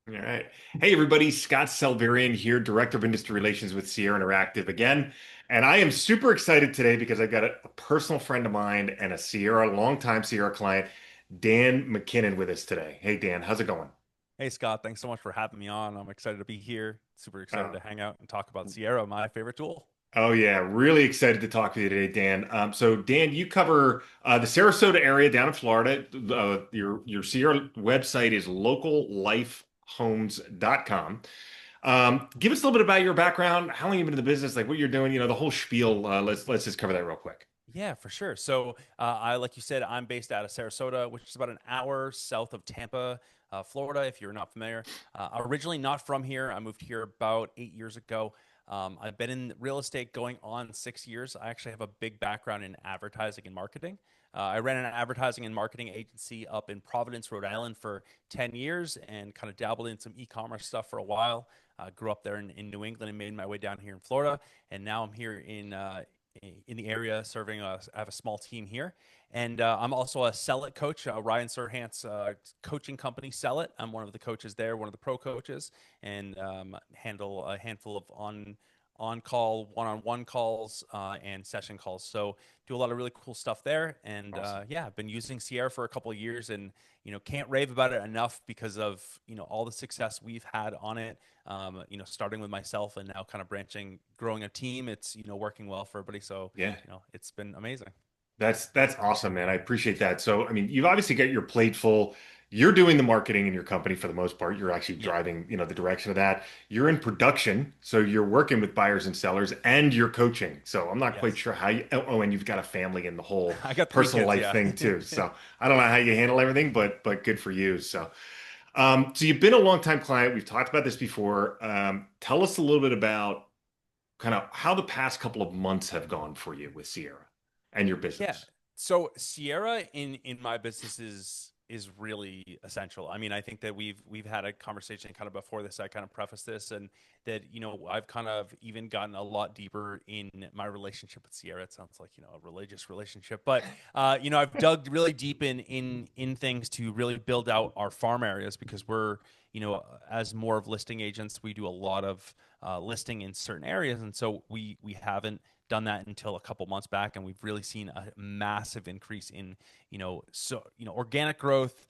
All right. Hey, everybody. Scott Selverian here, Director of Industry Relations with Sierra Interactive again. And I am super excited today because I've got a personal friend of mine and a longtime Sierra client, Dan MacKinnon, with us today. Hey, Dan, how's it going? Hey Scott, thanks so much for having me on. I'm excited to be here. Super excited Oh, to hang out and talk about Sierra, my favorite tool. oh yeah. Really excited to talk with you today, Dan. So, Dan, you cover the Sarasota area down in Florida. Your Sierra website is locallifehomes.com. Give us a little bit about your background, how long you've been in the business, like what you're doing, the whole spiel. Let's just cover that real quick. Yeah, for sure. So, like you said, I'm based out of Sarasota, which is about an hour south of Tampa, Florida. If you're not familiar, originally not from here. I moved here about 8 years ago. I've been in real estate going on 6 years. I actually have a big background in advertising and marketing. I ran an advertising and marketing agency up in Providence, Rhode Island for 10 years and kind of dabbled in some e-commerce stuff for a while. Grew up there in New England and made my way down here in Florida. And now I'm here in the area serving. I have a small team here, and I'm also a Sell It coach. Ryan Serhant's coaching company, Sell It. I'm one of the coaches there, one of the pro coaches, and handle a handful of on call, one-on-one calls and session calls. So do a lot of really cool stuff there. And Awesome. yeah, I've been using Sierra for a couple of years, and can't rave about it enough because of all the success we've had on it. Starting with myself and now kind of branching, growing a team. It's working well for everybody. So Yeah. it's been amazing. That's awesome, man. I appreciate that. So, I mean, you've obviously got your plate full. You're doing the marketing in your company for the most part. You're actually Yeah. driving, the direction of that. You're in production, so you're working with buyers and sellers, and you're coaching. So I'm not quite Yes. sure how you. Oh, and you've got a family and the whole I got three personal kids. life Yeah. thing too. So I don't know how you handle everything, but good for you. So you've been a long time client. We've talked about this before. Tell us a little bit about kind of how the past couple of months have gone for you with Sierra and your Yeah. business. So Sierra in my business is really essential. I mean, I think that we've had a conversation kind of before this. I kind of preface this and that I've kind of even gotten a lot deeper in my relationship with Sierra. It sounds like a religious relationship, but I've dug really deep in things to really build out our farm areas because we're as more of listing agents, we do a lot of listing in certain areas, and so we haven't done that until a couple months back, and we've really seen a massive increase in organic growth,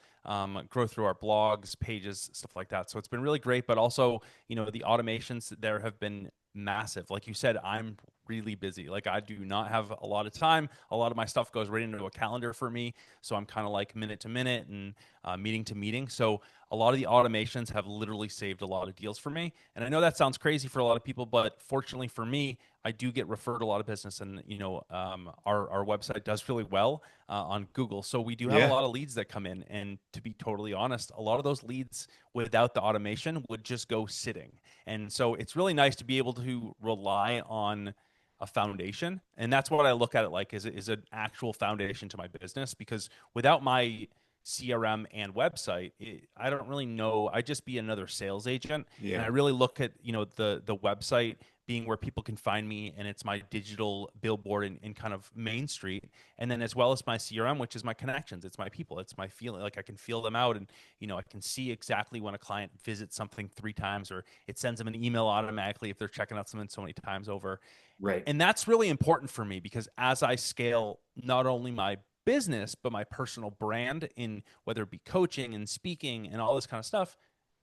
growth through our blogs, pages, stuff like that. So it's been really great, but also the automations there have been massive. Like you said, I'm really busy. Like I do not have a lot of time. A lot of my stuff goes right into a calendar for me, so I'm kind of like minute to minute and meeting to meeting. So a lot of the automations have literally saved a lot of deals for me. And I know that sounds crazy for a lot of people, but fortunately for me, I do get referred a lot of business, and our website does really well on Google. So we do have a Yeah. lot of leads that come in, and to be totally honest, a lot of those leads without the automation would just go sitting. And so it's really nice to be able to rely on a foundation, and that's what I look at it like is an actual foundation to my business because without my CRM and website, I don't really know. I just be another sales agent, and I Yeah. really look at the website being where people can find me, and it's my digital billboard in kind of Main Street, and then as well as my CRM, which is my connections. It's my people. It's my feeling. Like I can feel them out, and I can see exactly when a client visits something 3 times, or it sends them an email automatically if they're checking out something so many times over. Right. And that's really important for me because as I scale not only my business but my personal brand in whether it be coaching and speaking and all this kind of stuff,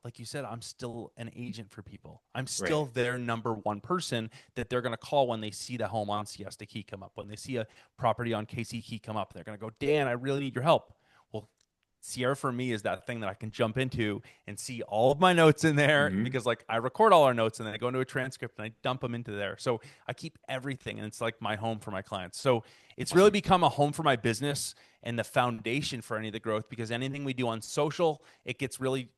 like you said, I'm still an agent for people. I'm Right. still their number one person that they're going to call when they see the home on Siesta Key come up, when they see a property on KC Key come up. They're going to go, Dan, I really need your help. Well, Sierra for me is that thing that I can jump into and see all of my notes in there Hmm. because like I record all our notes and then I go into a transcript and I dump them into there. So I keep everything and it's like my home for my clients. So it's really Awesome. become a home for my business and the foundation for any of the growth because anything we do on social, it gets really,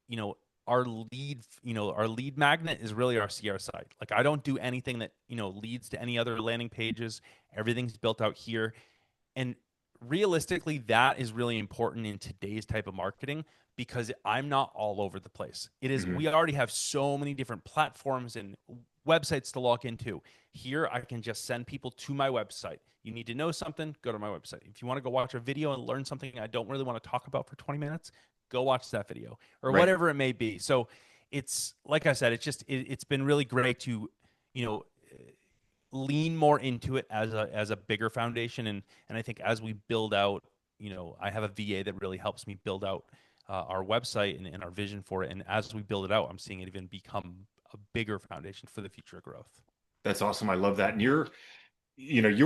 our lead magnet is really our Sierra site. Like I don't do anything that, leads to any other landing pages. Everything's built out here. And realistically, that is really important in today's type of marketing because I'm not all over the place. It is, Hmm. we already have so many different platforms and websites to log into. Here, I can just send people to my website. You need to know something, go to my website. If you want to go watch a video and learn something I don't really want to talk about for 20 minutes, go watch that video or Right. whatever it may be. So it's like I said, it's been really great to, you know, lean more into it as a bigger foundation. And I think as we build out, I have a VA that really helps me build out our website and our vision for it. And as we build it out, I'm seeing it even become a bigger foundation for the future growth. That's awesome. I love that. And you're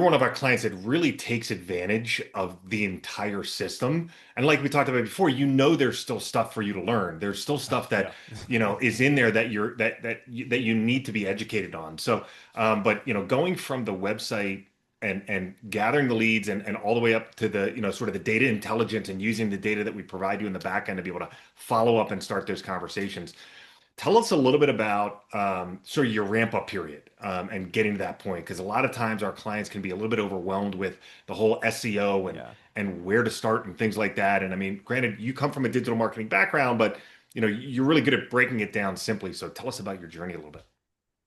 one of our clients that really takes advantage of the entire system. And like we talked about before, there's still stuff for you to learn. There's still Oh stuff that, yeah. is in there that you need to be educated on. So, but going from the website and gathering the leads and all the way up to the, sort of the data intelligence and using the data that we provide you in the back end to be able to follow up and start those conversations. Tell us a little bit about sort of your ramp up period and getting to that point, because a lot of times our clients can be a little bit overwhelmed with the whole SEO Yeah. and where to start and things like that. And I mean, granted, you come from a digital marketing background, but you're really good at breaking it down simply. So tell us about your journey a little bit.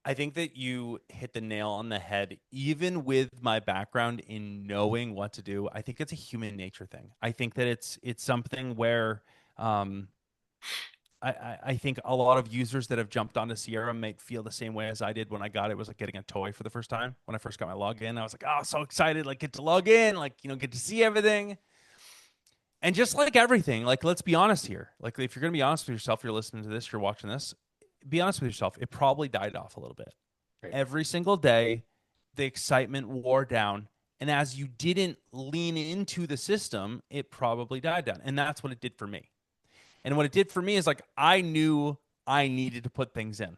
I think that you hit the nail on the head. Even with my background in knowing what to do, I think it's a human nature thing. I think that it's something where um, I think a lot of users that have jumped onto Sierra might feel the same way as I did when I got it. It was like getting a toy for the first time. When I first got my login, I was like, oh, so excited, like get to log in, like, get to see everything. And just like everything, like let's be honest here. Like if you're gonna be honest with yourself, you're listening to this, you're watching this, be honest with yourself. It probably died off a little bit. Right. Every single day, the excitement wore down. And as you didn't lean into the system, it probably died down. And that's what it did for me. And what it did for me is like I knew I needed to put things in.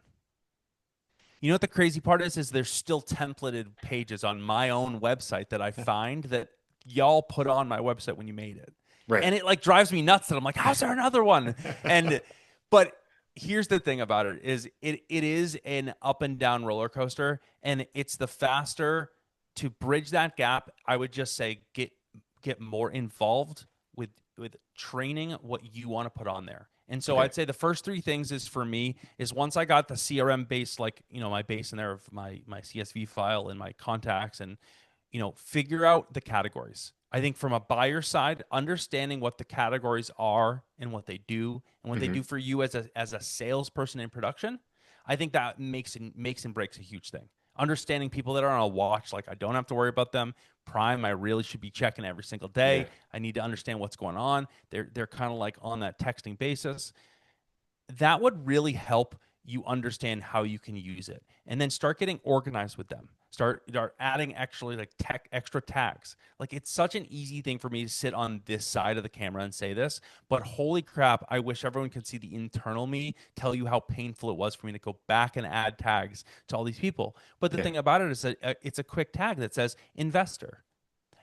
You know what the crazy part is there's still templated pages on my own website that I find that y'all put on my website when you made it. Right. And it like drives me nuts that I'm like, how's there another one? And but here's the thing about it is it is an up and down roller coaster, and it's the faster to bridge that gap. I would just say get more involved with training what you want to put on there. And so Okay. I'd say the first three things is for me is once I got the CRM base, like, my base in there of my CSV file and my contacts and, figure out the categories. I think from a buyer side, understanding what the categories are and what they do and what they Hmm. do for you as a salesperson in production, I think that makes and breaks a huge thing. Understanding people that are on a watch, like I don't have to worry about them. Prime, I really should be checking every single day. Yeah. I need to understand what's going on. They're kind of like on that texting basis. That would really help you understand how you can use it, and then start getting organized with them. Start adding actually like extra tags. Like it's such an easy thing for me to sit on this side of the camera and say this, but holy crap, I wish everyone could see the internal me tell you how painful it was for me to go back and add tags to all these people. But the Yeah. thing about it is that it's a quick tag that says investor.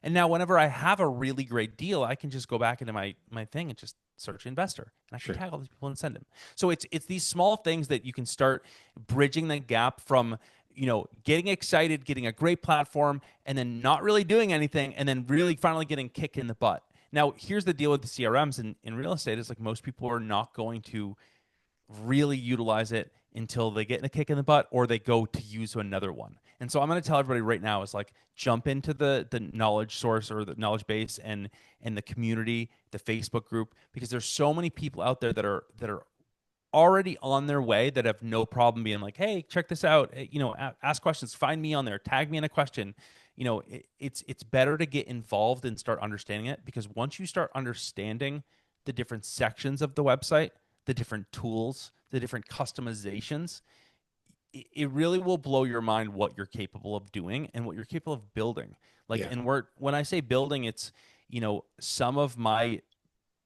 And now whenever I have a really great deal, I can just go back into my thing and just search investor. And I can Sure. tag all these people and send them. So it's these small things that you can start bridging the gap from, getting excited, getting a great platform, and then not really doing anything, and then really finally getting kicked in the butt. Now, here's the deal with the CRMs in real estate is like most people are not going to really utilize it until they get in a kick in the butt or they go to use another one. And so I'm going to tell everybody right now is like jump into the knowledge source or the knowledge base and the community, the Facebook group, because there's so many people out there that are already on their way that have no problem being like, hey, check this out. Ask questions, find me on there, tag me in a question. It's better to get involved and start understanding it, because once you start understanding the different sections of the website, the different tools, the different customizations, it really will blow your mind what you're capable of doing and what you're capable of building. Like, Yeah. and when I say building, it's, some of my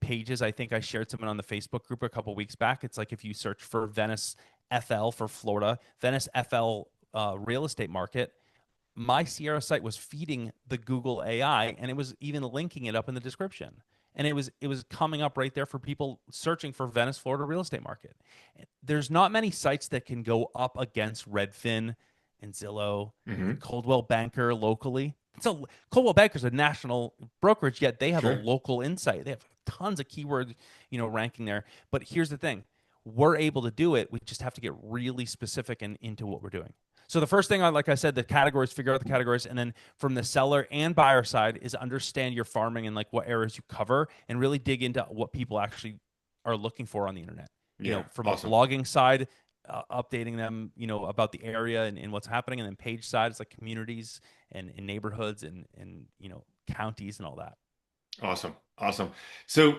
pages, I think I shared something on the Facebook group a couple weeks back. It's like if you search for Venice FL for Florida, Venice FL real estate market, my Sierra site was feeding the Google AI, and it was even linking it up in the description. And it was coming up right there for people searching for Venice, Florida real estate market. There's not many sites that can go up against Redfin and Zillow and Hmm. Coldwell Banker locally. So Coldwell Banker is a national brokerage, yet they have a Sure. local insight. They have tons of keyword, ranking there. But here's the thing: we're able to do it. We just have to get really specific and into what we're doing. So the first thing, like I said, the categories, figure out the categories, and then from the seller and buyer side is understand your farming and like what areas you cover, and really dig into what people actually are looking for on the internet. Yeah. from a Awesome. blogging side, updating them, about the area and what's happening. And then page side is like communities and neighborhoods and, counties and all that. Awesome. Awesome. So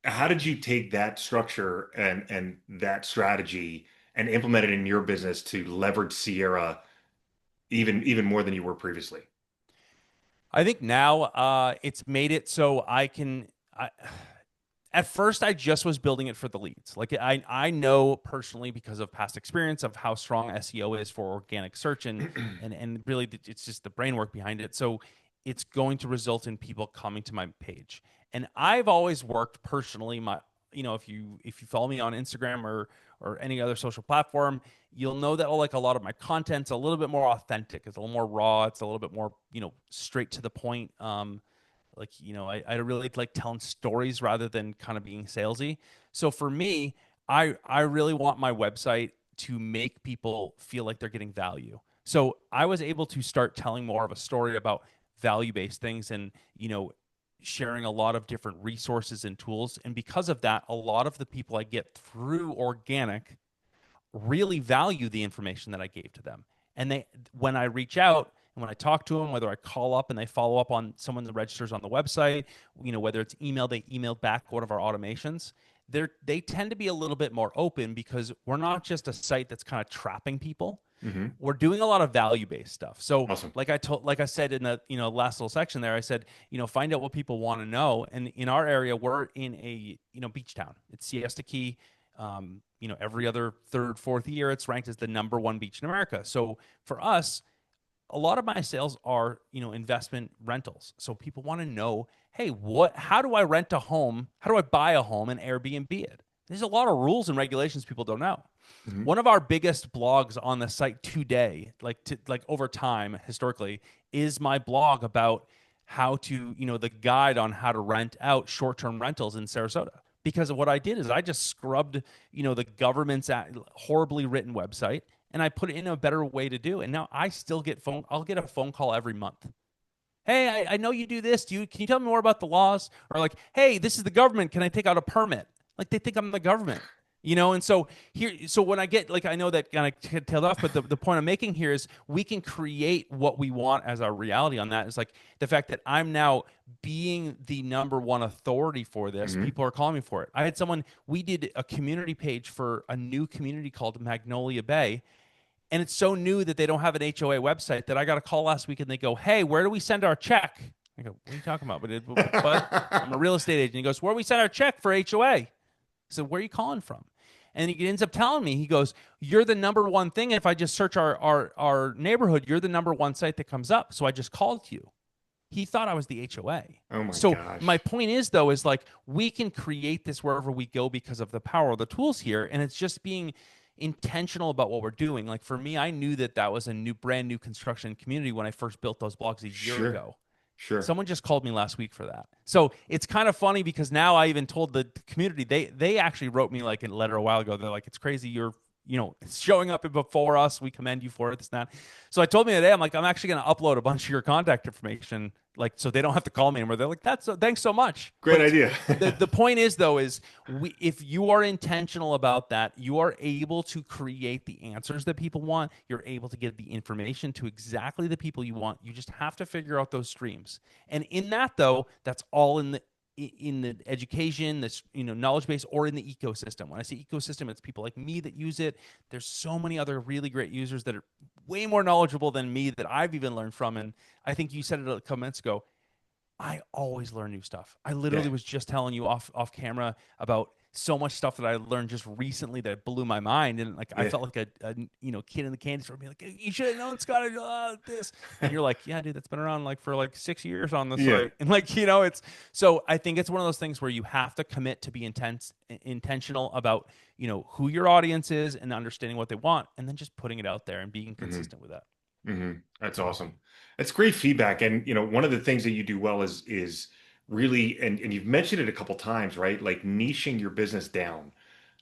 how did you take that structure and that strategy and implement it in your business to leverage Sierra even more than you were previously? I think now it's made it so I can. At first, I just was building it for the leads. Like I know personally because of past experience of how strong SEO is for organic search and really it's just the brain work behind it. So it's going to result in people coming to my page. And I've always worked personally. If you follow me on Instagram or any other social platform, you'll know that like a lot of my content's a little bit more authentic. It's a little more raw. It's a little bit more straight to the point. I really like telling stories rather than kind of being salesy. So for me, I really want my website to make people feel like they're getting value. So I was able to start telling more of a story about value-based things and sharing a lot of different resources and tools. And because of that, a lot of the people I get through organic really value the information that I gave to them. And when I reach out and when I talk to them, whether I call up and they follow up on someone that registers on the website, whether it's email, they emailed back one of our automations. They tend to be a little bit more open because we're not just a site that's kind of trapping people. Hmm. We're doing a lot of value based stuff. So Awesome. like I said in the last little section there, I said find out what people want to know. And in our area, we're in a beach town. It's Siesta Key. Every other third, fourth year, it's ranked as the number one beach in America. So for us, a lot of my sales are, investment rentals. So people want to know, hey, how do I rent a home? How do I buy a home and Airbnb it? There's a lot of rules and regulations people don't know. Hmm. One of our biggest blogs on the site today, like over time historically, is my blog about how to, the guide on how to rent out short-term rentals in Sarasota. Because of what I did is I just scrubbed, the government's horribly written website and I put it in a better way to do. And now I still get I'll get a phone call every month. Hey, I know you do this. Can you tell me more about the laws? Or like, hey, this is the government. Can I take out a permit? Like they think I'm the government. And so when I get like I know that kind of tailed off, but the point I'm making here is we can create what we want as our reality on that. Is like the fact that I'm now being the number one authority for this. Hmm. People are calling me for it. We did a community page for a new community called Magnolia Bay, and it's so new that they don't have an HOA website that I got a call last week and they go, "Hey, where do we send our check?" I go, "What are you talking about?" But I'm a real estate agent. He goes, "Where do we send our check for HOA?" I said, "Where are you calling from?" And he ends up telling me, he goes, "You're the number one thing. If I just search our neighborhood, you're the number one site that comes up. So I just called you." He thought I was the HOA. Oh my So my gosh. point is though, is like we can create this wherever we go because of the power of the tools here. And it's just being intentional about what we're doing. Like for me, I knew that was a brand new construction community when I first built those blogs a year Sure. ago. Sure. Someone just called me last week for that. So it's kind of funny because now I even told the community they actually wrote me like a letter a while ago. They're like, "It's crazy you're showing up before us. We commend you for it. This and that." So I told me today, I'm like, I'm actually going to upload a bunch of your contact information, like so they don't have to call me anymore. They're like, thanks so much. Great But it's idea. the point is though is if you are intentional about that, you are able to create the answers that people want. You're able to get the information to exactly the people you want. You just have to figure out those streams. And in that though, that's all in the education, this knowledge base, or in the ecosystem. When I say ecosystem, it's people like me that use it. There's so many other really great users that are way more knowledgeable than me that I've even learned from. And I think you said it a couple minutes ago. I always learn new stuff. I Yeah. literally was just telling you off camera about so much stuff that I learned just recently that blew my mind, and like I Yeah. felt like a kid in the candy store being like, "You should have known Scott this," and you're like, "Yeah, dude, that's been around like for like 6 years on the Yeah. site," and like it's so I think it's one of those things where you have to commit to be intentional about who your audience is and understanding what they want, and then just putting it out there and being Hmm. consistent with that. Hmm. That's awesome. That's great feedback. And one of the things that you do well is really, and you've mentioned it a couple times, right? Like niching your business down,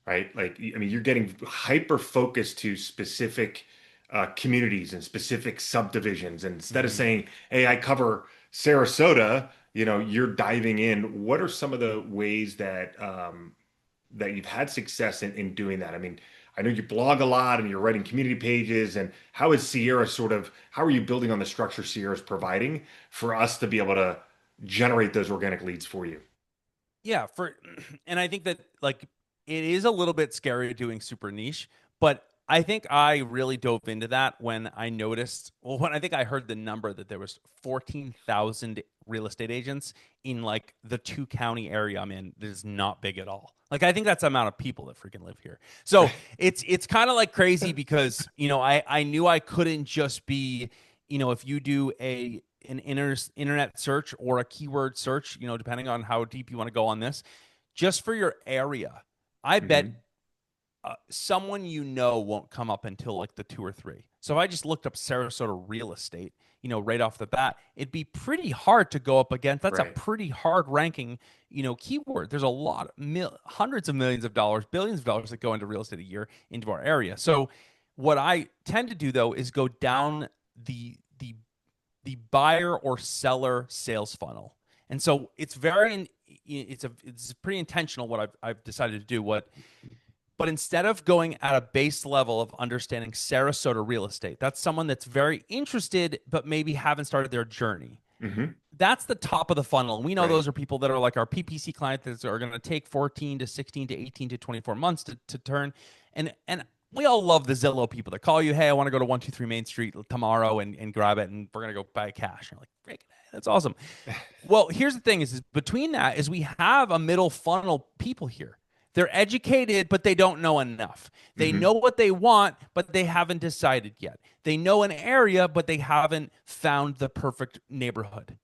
right? Like, I mean, you're getting hyper focused to specific communities and specific subdivisions. And instead of Mm-hmm. saying, hey, I cover Sarasota, you're diving in. What are some of the ways that that you've had success in doing that? I mean, I know you blog a lot and you're writing community pages. And how is Sierra how are you building on the structure Sierra's providing for us to be able to generate those organic leads for you? Yeah, for and I think that like it is a little bit scary doing super niche, but I think I really dove into that when I noticed, well, when I think I heard the number that there was 14,000 real estate agents in like the two county area I'm in. That is not big at all. Like I think that's the amount of people that freaking live here. So it's kind of like crazy because, I knew I couldn't just be, if you do an internet search or a keyword search, depending on how deep you want to go on this, just for your area. I bet Hmm. someone won't come up until like the two or three. So if I just looked up Sarasota real estate, right off the bat, it'd be pretty hard to go up against. That's a Right. pretty hard ranking, keyword. There's a lot of hundreds of millions of dollars, billions of dollars that go into real estate a year into our area. So what I tend to do though is go down the buyer or seller sales funnel. And so it's pretty intentional what I've decided to do. But instead of going at a base level of understanding Sarasota real estate, that's someone that's very interested but maybe haven't started their journey. Hmm. That's the top of the funnel. And we know Right. those are people that are like our PPC clients that are going to take 14 to 16 to 18 to 24 months to turn. And we all love the Zillow people that call you, hey, I want to go to 123 Main Street tomorrow and grab it, and we're going to go buy cash. And you're like, great, that's awesome. Well, here's the thing is between that is we have a middle funnel people here. They're educated, but they don't know enough. They Hmm. know what they want, but they haven't decided yet. They know an area, but they haven't found the perfect neighborhood.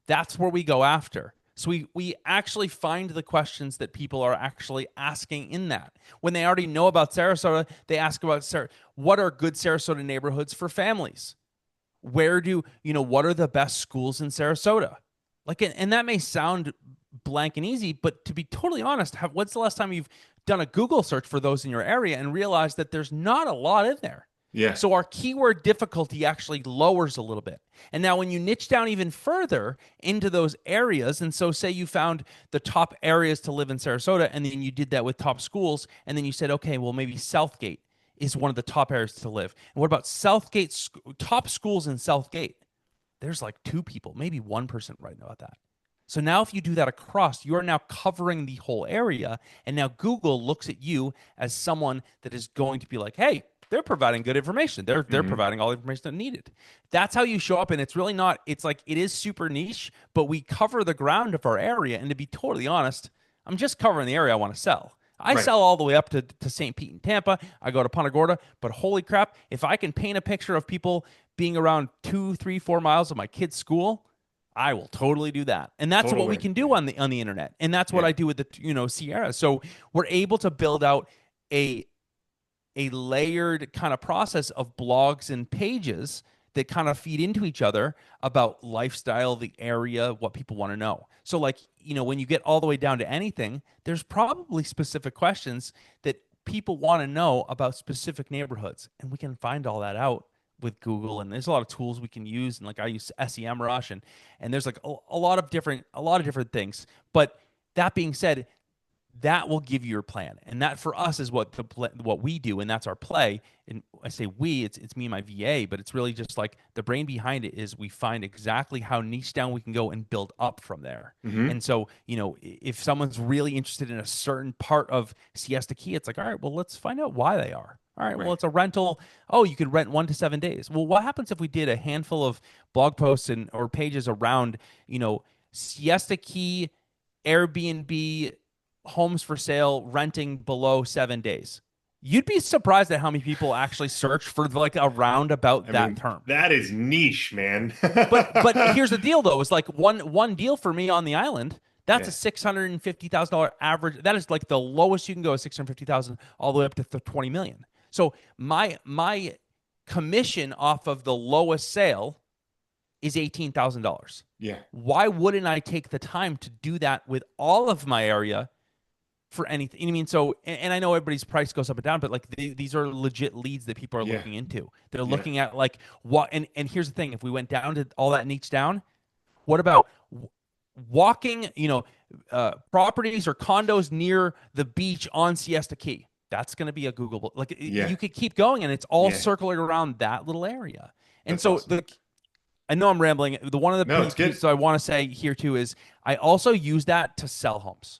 That's where we go after. So we actually find the questions that people are actually asking in that. When they already know about Sarasota, they ask about what are good Sarasota neighborhoods for families? What are the best schools in Sarasota? Like, and that may sound blank and easy, but to be totally honest, what's the last time you've done a Google search for those in your area and realized that there's not a lot in there? Yeah. So our keyword difficulty actually lowers a little bit. And now when you niche down even further into those areas, and so say you found the top areas to live in Sarasota, and then you did that with top schools, and then you said, okay, well, maybe Southgate is one of the top areas to live. And what about top schools in Southgate? There's like two people, maybe one person writing about that. So now if you do that across, you are now covering the whole area. And now Google looks at you as someone that is going to be like, hey, they're providing good information. They're Hmm. providing all the information that needed. That's how you show up. And it's really not, it's like it is super niche, but we cover the ground of our area. And to be totally honest, I'm just covering the area I want to sell. I Right. sell all the way up to St. Pete and Tampa. I go to Punta Gorda, but holy crap, if I can paint a picture of people being around 2, 3, 4 miles of my kid's school, I will totally do that. And that's Total what we win. can Yeah. do on the internet. And that's what Yeah. I do with the Sierra. So we're able to build out a a layered kind of process of blogs and pages that kind of feed into each other about lifestyle, the area, what people want to know. So, like, when you get all the way down to anything, there's probably specific questions that people want to know about specific neighborhoods. And we can find all that out with Google. And there's a lot of tools we can use. And like I use SEMrush and there's like a lot of different things. But that being said, that will give you your plan, and that for us is what we do, and that's our play. And I say we, it's me and my VA, but it's really just like the brain behind it is we find exactly how niche down we can go and build up from there. Hmm. And so if someone's really interested in a certain part of Siesta Key, it's like, all right, well, let's find out why they are. All right, well, Right. it's a rental. Oh, you could rent 1 to 7 days. Well, what happens if we did a handful of blog posts and or pages around Siesta Key, Airbnb, homes for sale, renting below 7 days? You'd be surprised at how many people actually search for like around about I that mean, term. that is niche, man. But here's the deal though, it's like one deal for me on the island. That's a Yeah. $650,000 average. That is like the lowest you can go is 650,000 all the way up to 20 million. So my commission off of the lowest sale is $18,000. Yeah. Why wouldn't I take the time to do that with all of my area for anything? You know what I mean? So, and I know everybody's price goes up and down, but like these are legit leads that people are Yeah. looking into. They're Yeah. looking at like what, and here's the thing: if we went down to all that niche down, what about walking, properties or condos near the beach on Siesta Key. That's going to be a Googleable. Like Yeah. you could keep going, and it's all Yeah. circling around that little area. And That's so awesome. the I know I'm rambling. The one of the No, it's pieces good. I want to say here too is I also use that to sell homes.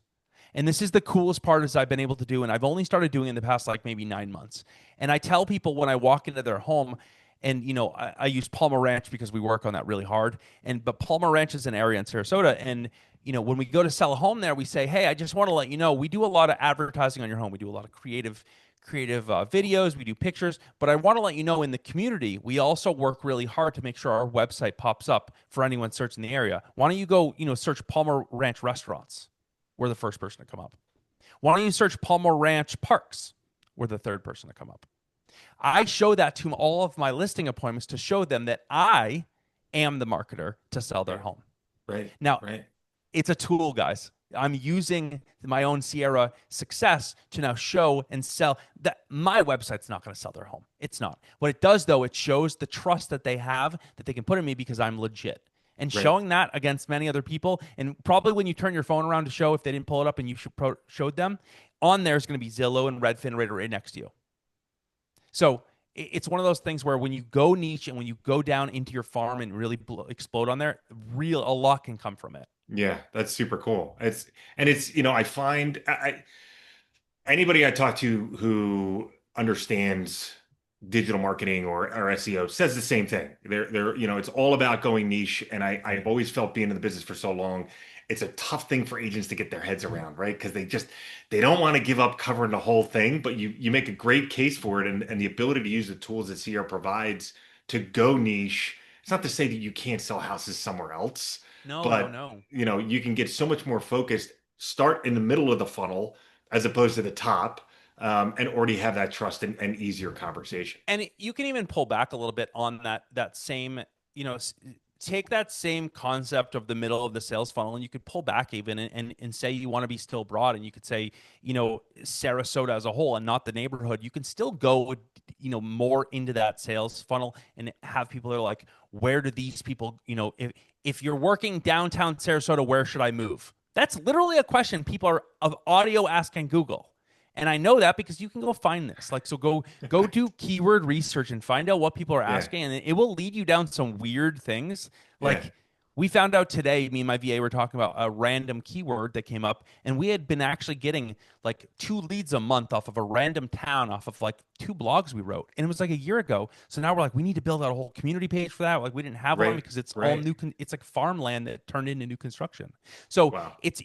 And this is the coolest part is I've been able to do, and I've only started doing in the past like maybe 9 months. And I tell people when I walk into their home, and I use Palmer Ranch because we work on that really hard. And but Palmer Ranch is an area in Sarasota, and when we go to sell a home there, we say, hey, I just want to let you know we do a lot of advertising on your home. We do a lot of creative videos, we do pictures, but I want to let you know in the community we also work really hard to make sure our website pops up for anyone searching the area. Why don't you go search Palmer Ranch restaurants? We're the first person to come up. Why don't you search Palmer Ranch parks? We're the third person to come up. I show that to all of my listing appointments to show them that I am the marketer to sell their Right. home. Right. Now, Right. it's a tool, guys. I'm using my own Sierra success to now show and sell that my website's not going to sell their home. It's not. What it does, though, it shows the trust that they have that they can put in me because I'm legit. And Right. showing that against many other people, and probably when you turn your phone around to show if they didn't pull it up and you showed them, on there is going to be Zillow and Redfin right next to you. So it's one of those things where when you go niche and when you go down into your farm and really explode on there, a lot can come from it. Yeah, that's super cool. I find anybody I talk to who understands digital marketing or SEO says the same thing. It's all about going niche. And I've always felt being in the business for so long, it's a tough thing for agents to get their heads around, right? Because they don't want to give up covering the whole thing, but you make a great case for it and the ability to use the tools that Sierra provides to go niche. It's not to say that you can't sell houses somewhere else, No, no, but no. you can get so much more focused, start in the middle of the funnel as opposed to the top, and already have that trust and easier conversation. And you can even pull back a little bit on that same, you know, take that same concept of the middle of the sales funnel and you could pull back even and say you want to be still broad and you could say, Sarasota as a whole and not the neighborhood. You can still go, more into that sales funnel and have people that are like, where do these people, if you're working downtown Sarasota, where should I move? That's literally a question people are of audio asking Google. And I know that because you can go find this. Like, so go do keyword research and find out what people are Yeah, asking, and it will lead you down some weird things. yeah, Like we found out today, me and my VA were talking about a random keyword that came up, and we had been actually getting like 2 leads a month off of a random town, off of like 2 blogs we wrote, and it was like a year ago. So now we're like, we need to build out a whole community page for that. Like we didn't have one right, because it's all right. new. It's like farmland that turned into new construction. So Wow. it's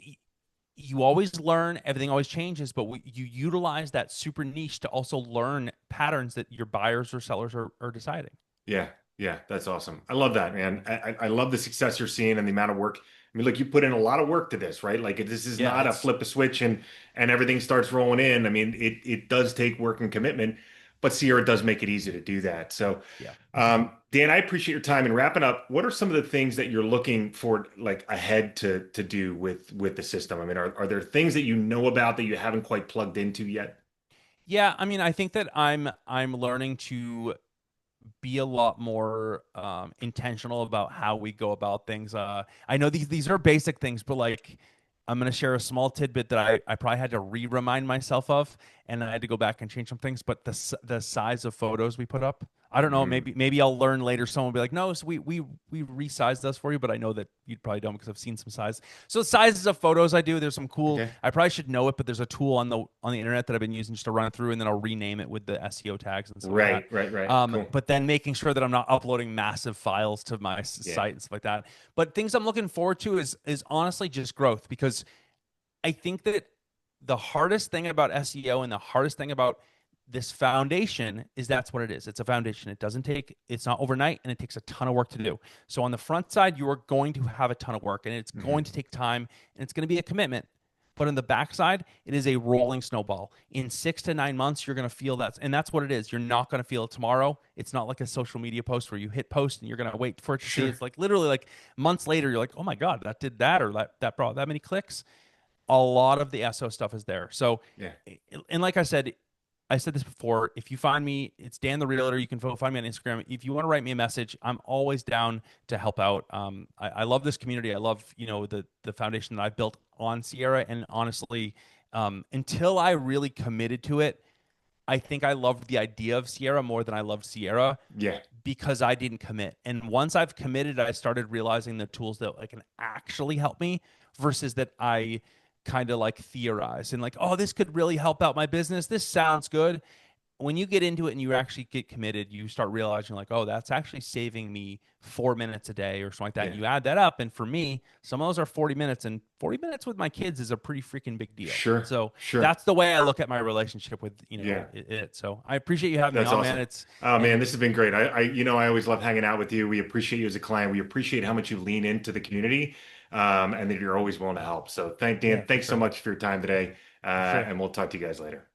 you always learn, everything always changes, but you utilize that super niche to also learn patterns that your buyers or sellers are deciding. Yeah, yeah, that's awesome. I love that, man. I love the success you're seeing and the amount of work. I mean, look, you put in a lot of work to this, right? Like this is Yeah, not a it's flip a switch and everything starts rolling in. I mean, it does take work and commitment, but Sierra does make it easy to do that. So, yeah. Dan, I appreciate your time. And wrapping up, what are some of the things that you're looking for, like ahead to do with the system? I mean, are there things that you know about that you haven't quite plugged into yet? Yeah, I mean, I think that I'm learning to be a lot more intentional about how we go about things. I know these are basic things, but like I'm gonna share a small tidbit that I probably had to remind myself of, and I had to go back and change some things. But the size of photos we put up, I don't know. Mm, Maybe I'll learn later. Someone will be like, no, so we resized this for you, but I know that you probably don't because I've seen some size. So sizes of photos I do. There's some cool. okay. I probably should know it, but there's a tool on the internet that I've been using just to run through, and then I'll rename it with the SEO tags and stuff like that. Right, right, right. Cool. But then making sure that I'm not uploading massive files to my Yeah. site and stuff like that. But things I'm looking forward to is honestly just growth because I think that the hardest thing about SEO and the hardest thing about this foundation is that's what it is. It's a foundation. It's not overnight and it takes a ton of work to do. So on the front side, you are going to have a ton of work and it's Hmm. going to take time and it's going to be a commitment. But on the backside, it is a rolling snowball. In 6 to 9 months, you're going to feel that. And that's what it is. You're not going to feel it tomorrow. It's not like a social media post where you hit post and you're going to wait for it to see. Sure. It's like literally like months later, you're like, oh my God, that did that or that brought that many clicks. A lot of the SO stuff is there. So, Yeah. and like I said, I said this before. If you find me, it's Dan the Realtor. You can find me on Instagram. If you want to write me a message, I'm always down to help out. I love this community. I love, the foundation that I've built on Sierra. And honestly, until I really committed to it, I think I loved the idea of Sierra more than I loved Sierra Yeah, because I didn't commit. And once I've committed, I started realizing the tools that can actually help me versus that I kind of like theorize and like, oh, this could really help out my business. This sounds good. When you get into it and you actually get committed, you start realizing like, oh, that's actually saving me 4 minutes a day or something like that. yeah, And you add that up. And for me, some of those are 40 minutes, and 40 minutes with my kids is a pretty freaking big deal. sure, So sure. that's the way I look at my relationship with, Yeah. it. So I appreciate you having me That's on, man. awesome. Oh man, And this has been great. I always love hanging out with you. We appreciate you as a client. We appreciate how much you lean into the community, and that you're always willing to help. So yeah, Dan, for thanks so sure. much for your time today. For sure. And we'll talk to you guys later.